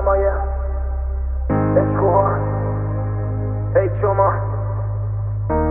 سرمایه عشق ای شما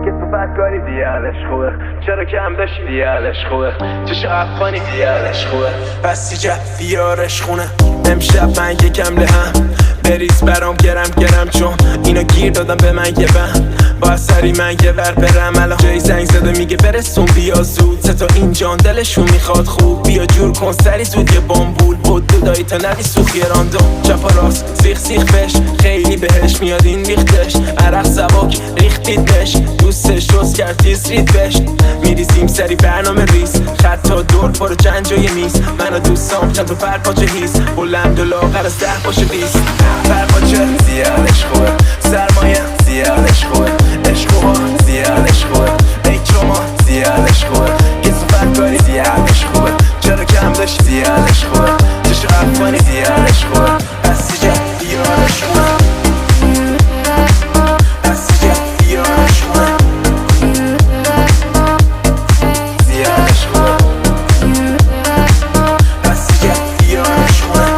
که تو فکاری دیالش خوبه، چرا کم داشتی دیالش خوبه، چشو افغانی دیالش خوبه، پس جب بیارش خونه. امشب من یکم لهم بریز برام گرم چون اینا گیر دادم به من یه بهم. با سری من یه ور برم الان جای زنگ زده میگه برسون بیا زود. سه تا این جان دلشون میخواد خوب بیا جور کن سری زود یه بامبول بود دودایی تا ندی سوخی راندم چپ و راست سیخ بش خیلی بهش میاد این ریختش عرق سبک ریختیدش دوستش دوست کرد تیز رید بش میریزیم سری برنامه ریز خط تا دور پارو چند جای میز من و دوستام چند تا فرقاچه هیز بلند و لاغر از 10 باشه 20 فرقاچه زیادش خوبه سرمایه زیادش خوبه عشق ها زیادش خوبه ای شما زیادش خوبه یه صفت کاری زیادش خوبه چرا کم داشت زیادش خوبه چشو افغانی زیادش خوبه پس جب بیارش خوبه پس جب بیارش خوبه زیادش خوبه پس جب بیارش خوبه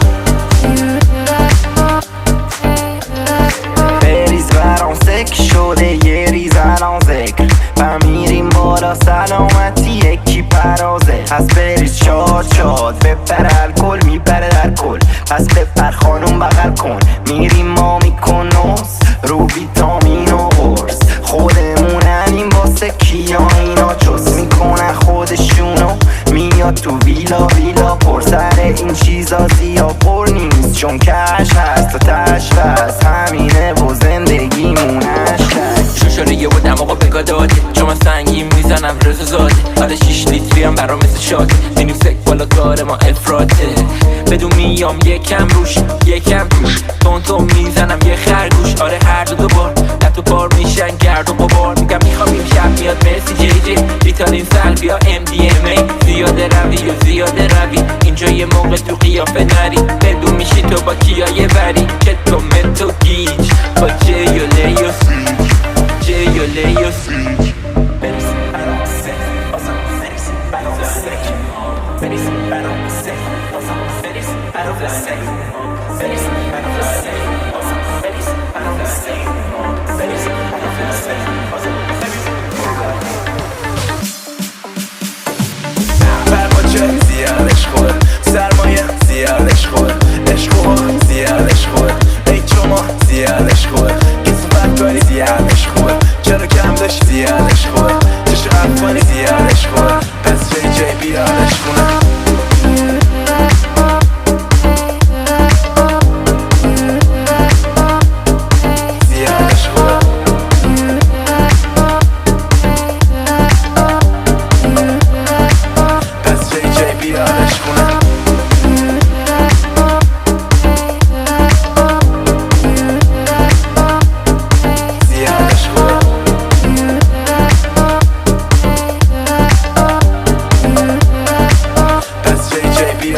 بریز برام سک شده یه ریز الان ذکر فمیریم بالا سلامتی یکی پرازه پس بریز شاد بپر الکل میپره در کل پس بپر خانوم بغل کن میریم ما میکن نوز رو ویتامین و قرص خودموننیم واسه کیا اینا چوس میکنن خودشونو میاد تو ویلا پر سر این چیزا زیاد پر نیست چون کش هست و تش هست همینه و زندگیمونش شوشاره یه بودم آقا بگاه داده چون من سنگیم میزنم رزو زاده حالا 6 لیتری هم برام مثل شاده اینیم سک بالا کار ما افراده بدون میام یکم روش یکم توش تون میزنم یه خرگوش آره هر دو بار تو بار میشن گرد و غبار میگم میخوام این شب میاد مرسی جی ریتالین سلبیا MDMA زیاده روی اینجا یه موقع تو قیافه نری بدون میشی تو با کیای بری که تو متو گیج با جی و لی و فریج جی و لی و فریج بریسی برام سک بریسی برام سک بریسی برام سک بریسی برام سک بریسی برام سک بریسی برام سک فرقاچه زیادش خوبه سرمایه زیادش خوبه عشق ها زیادش خوبه ای شما زیادش خوبه یه صفت کاری زیادش خوبه چرا کم داشت زیادش خوبه چشو افغانی زیادش خوبه پس جی بیارش خونه Baby,